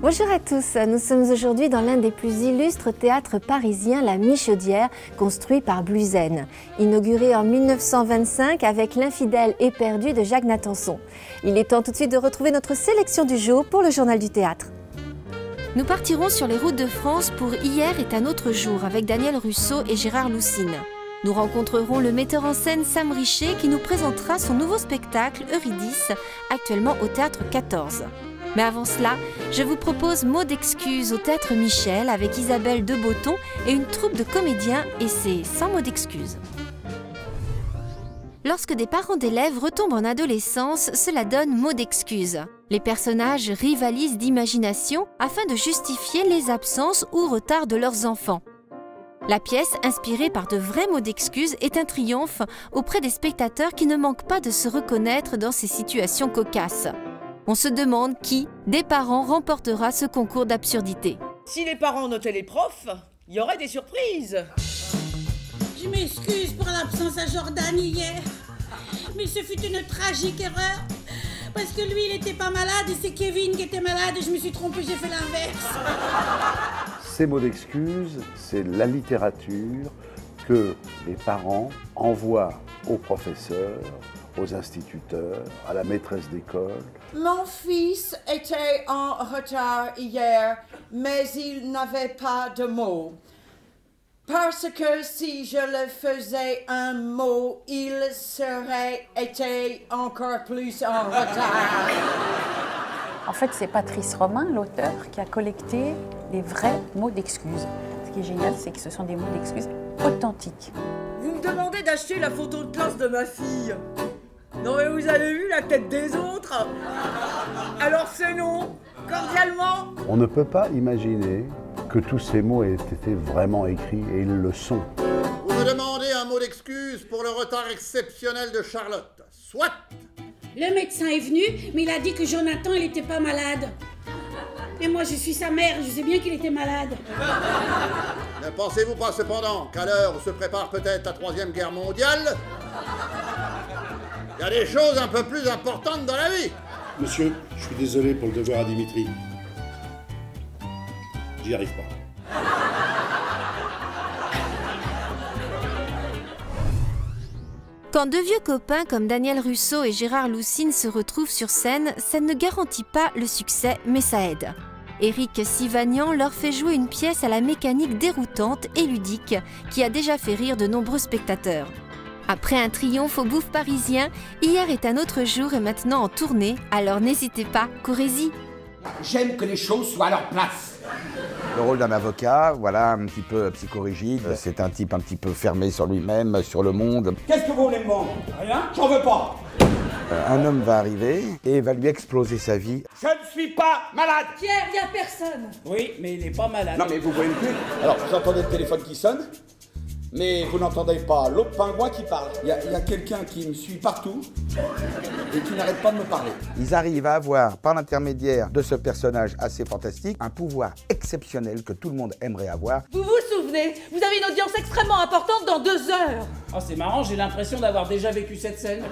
Bonjour à tous, nous sommes aujourd'hui dans l'un des plus illustres théâtres parisiens, la Michaudière, construit par Blusen. Inauguré en 1925 avec L'Infidèle éperdu de Jacques Nathanson. Il est temps tout de suite de retrouver notre sélection du jour pour le Journal du Théâtre. Nous partirons sur les routes de France pour Hier est un autre jour avec Daniel Russo et Gérard Loussine. Nous rencontrerons le metteur en scène Sam Richer qui nous présentera son nouveau spectacle Eurydice, actuellement au Théâtre 14. Mais avant cela, je vous propose Mots d'excuses au Théâtre Michel avec Isabelle Debotton et une troupe de comédiens, et c'est sans mots d'excuses. Lorsque des parents d'élèves retombent en adolescence, cela donne mot d'excuses. Les personnages rivalisent d'imagination afin de justifier les absences ou retards de leurs enfants. La pièce, inspirée par de vrais mots d'excuses, est un triomphe auprès des spectateurs qui ne manquent pas de se reconnaître dans ces situations cocasses. On se demande qui, des parents, remportera ce concours d'absurdité. Si les parents notaient les profs, il y aurait des surprises. Je m'excuse pour l'absence à Jordan hier, mais ce fut une tragique erreur. Parce que lui, il n'était pas malade et c'est Kevin qui était malade et je me suis trompée, j'ai fait l'inverse. Ces mots d'excuses, c'est la littérature que les parents envoient aux professeurs, aux instituteurs, à la maîtresse d'école. Mon fils était en retard hier, mais il n'avait pas de mots. Parce que si je le faisais un mot, il serait été encore plus en retard. En fait, c'est Patrice Romain, l'auteur, qui a collecté des vrais mots d'excuses. Ce qui est génial, c'est que ce sont des mots d'excuses authentiques. Vous me demandez d'acheter la photo de classe de ma fille. Non mais vous avez vu la tête des autres? Alors c'est non, cordialement. On ne peut pas imaginer que tous ces mots aient été vraiment écrits, et ils le sont. Vous me demandez un mot d'excuse pour le retard exceptionnel de Charlotte. Soit. Le médecin est venu, mais il a dit que Jonathan, il n'était pas malade. Et moi, je suis sa mère, je sais bien qu'il était malade. Ne pensez-vous pas cependant qu'à l'heure où se prépare peut-être la Troisième Guerre mondiale, il y a des choses un peu plus importantes dans la vie? Monsieur, je suis désolé pour le devoir à Dimitri. J'y arrive pas. Quand deux vieux copains comme Daniel Russo et Gérard Loussine se retrouvent sur scène, ça ne garantit pas le succès, mais ça aide. Éric Sivagnan leur fait jouer une pièce à la mécanique déroutante et ludique qui a déjà fait rire de nombreux spectateurs. Après un triomphe au Bouffe parisien, Hier est un autre jour et maintenant en tournée, alors n'hésitez pas, courez-y. J'aime que les choses soient à leur place. Le rôle d'un avocat, voilà, un petit peu psychorigide. C'est un type un petit peu fermé sur lui-même, sur le monde. Qu'est-ce que vous voulez me vendre? Rien, j'en veux pas. Un homme va arriver et va lui exploser sa vie. Je ne suis pas malade. Pierre, il n'y a personne. Oui, mais il n'est pas malade. Non mais vous voyez plus. Alors, vous entendez le téléphone qui sonne, mais vous n'entendez pas l'autre pingouin qui parle. Il y a quelqu'un qui me suit partout et qui n'arrête pas de me parler. Ils arrivent à avoir, par l'intermédiaire de ce personnage assez fantastique, un pouvoir exceptionnel que tout le monde aimerait avoir. Vous vous souvenez? Vous avez une audience extrêmement importante dans 2 heures. Oh, c'est marrant, j'ai l'impression d'avoir déjà vécu cette scène.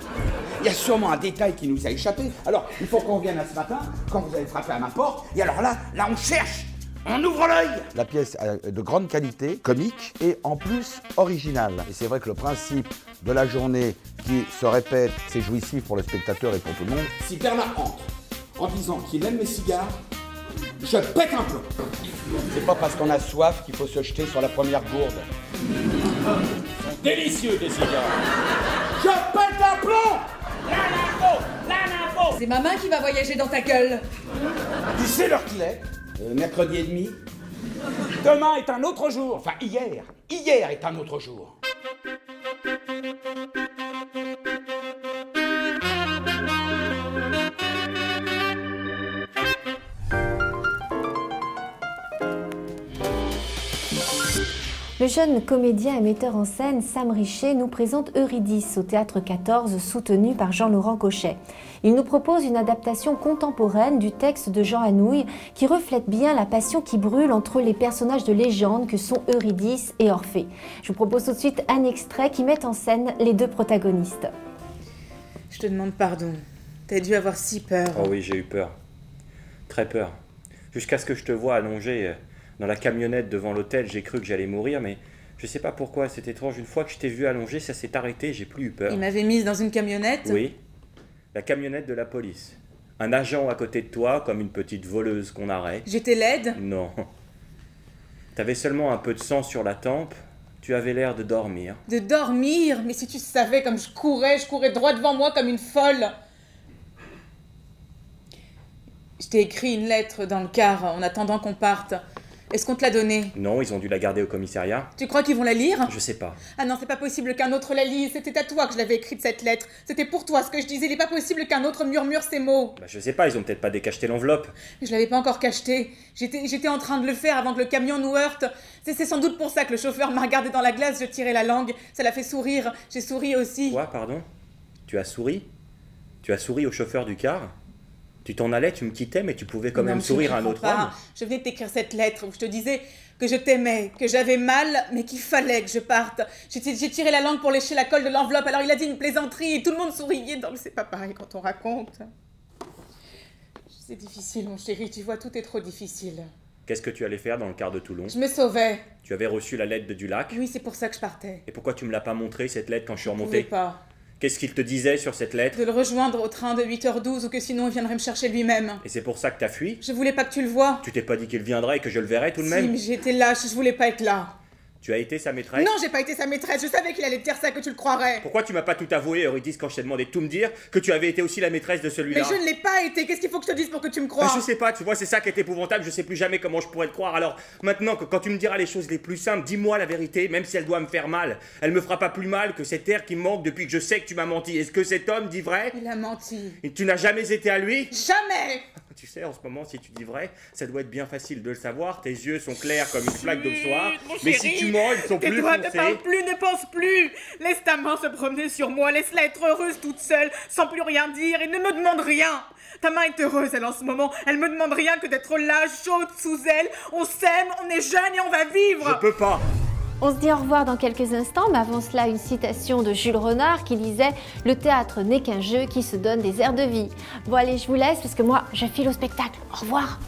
Il y a sûrement un détail qui nous a échappé. Alors, il faut qu'on vienne à ce matin, quand vous avez frappé à ma porte, et alors là on cherche. On ouvre l'œil! La pièce a de grande qualité, comique et en plus originale. Et c'est vrai que le principe de la journée qui se répète, c'est jouissif pour le spectateur et pour tout le monde. Si Bernard entre en disant qu'il aime mes cigares, je pète un plomb. C'est pas parce qu'on a soif qu'il faut se jeter sur la première gourde. Délicieux des cigares. Je pète un plomb! La nympho! C'est ma main qui va voyager dans ta gueule. Tu sais l'heure qu'il est? Mercredi et demi. Demain est un autre jour. Enfin, hier est un autre jour. Le jeune comédien et metteur en scène Sam Richer nous présente Eurydice au Théâtre 14, soutenu par Jean-Laurent Cochet. Il nous propose une adaptation contemporaine du texte de Jean Anouilh qui reflète bien la passion qui brûle entre les personnages de légende que sont Eurydice et Orphée. Je vous propose tout de suite un extrait qui met en scène les deux protagonistes. Je te demande pardon. T'as dû avoir si peur. Oh oui, j'ai eu peur. Très peur. Jusqu'à ce que je te vois allongé dans la camionnette devant l'hôtel, j'ai cru que j'allais mourir, mais je sais pas pourquoi, c'est étrange. Une fois que je t'ai vu allongé, ça s'est arrêté, j'ai plus eu peur. Il m'avait mise dans une camionnette? Oui, la camionnette de la police. Un agent à côté de toi, comme une petite voleuse qu'on arrête. J'étais laide? Non. T'avais seulement un peu de sang sur la tempe. Tu avais l'air de dormir. De dormir? Mais si tu savais comme je courais droit devant moi comme une folle. Je t'ai écrit une lettre dans le car en attendant qu'on parte. Est-ce qu'on te l'a donnée? Non, ils ont dû la garder au commissariat. Tu crois qu'ils vont la lire? Je sais pas. Ah non, c'est pas possible qu'un autre la lise. C'était à toi que je l'avais écrite cette lettre. C'était pour toi ce que je disais. Il n'est pas possible qu'un autre murmure ces mots. Bah, je sais pas, ils ont peut-être pas décacheté l'enveloppe. Je l'avais pas encore cacheté. J'étais en train de le faire avant que le camion nous heurte. C'est sans doute pour ça que le chauffeur m'a regardé dans la glace. Je tirais la langue. Ça l'a fait sourire. J'ai souri aussi. Quoi, pardon? Tu as souri? Tu as souri au chauffeur du car? Tu t'en allais, tu me quittais, mais tu pouvais quand même sourire à un autre homme. Je venais de t'écrire cette lettre où je te disais que je t'aimais, que j'avais mal, mais qu'il fallait que je parte. J'ai tiré la langue pour lécher la colle de l'enveloppe, alors il a dit une plaisanterie et tout le monde souriait. Non, mais c'est pas pareil quand on raconte. C'est difficile, mon chéri, tu vois, tout est trop difficile. Qu'est-ce que tu allais faire dans le car de Toulon? Je me sauvais. Tu avais reçu la lettre de Dulac? Oui, c'est pour ça que je partais. Et pourquoi tu me l'as pas montré, cette lettre, quand je suis remonté? Je pouvais pas. Qu'est-ce qu'il te disait sur cette lettre? De le rejoindre au train de 8h12 ou que sinon il viendrait me chercher lui-même. Et c'est pour ça que t'as fui? Je voulais pas que tu le vois. Tu t'es pas dit qu'il viendrait et que je le verrais tout de Si, même? mais j'étais lâche, je voulais pas être là. Tu as été sa maîtresse? Non, j'ai pas été sa maîtresse, je savais qu'il allait te dire ça, que tu le croirais. Pourquoi tu m'as pas tout avoué, Eurydice, quand je t'ai demandé de tout me dire, que tu avais été aussi la maîtresse de celui-là? Mais je ne l'ai pas été, qu'est-ce qu'il faut que je te dise pour que tu me crois? Je sais pas, tu vois, c'est ça qui est épouvantable, je sais plus jamais comment je pourrais te croire. Alors, maintenant, quand tu me diras les choses les plus simples, dis-moi la vérité, même si elle doit me faire mal. Elle me fera pas plus mal que cet air qui me manque depuis que je sais que tu m'as menti. Est-ce que cet homme dit vrai? Il a menti. Et tu n'as jamais été à lui? Jamais! Tu sais, en ce moment, si tu dis vrai, ça doit être bien facile de le savoir. Tes yeux sont clairs comme une flaque de soir. Mais si tu mens, ils sont plus foncés. Ne parle plus, ne pense plus. Laisse ta main se promener sur moi. Laisse-la être heureuse toute seule, sans plus rien dire, et ne me demande rien. Ta main est heureuse, elle, en ce moment. Elle me demande rien que d'être là, chaude sous elle. On s'aime, on est jeunes et on va vivre. Je peux pas. On se dit au revoir dans quelques instants, mais avant cela, une citation de Jules Renard qui disait « Le théâtre n'est qu'un jeu qui se donne des airs de vie ». Bon allez, je vous laisse parce que moi, je file au spectacle. Au revoir.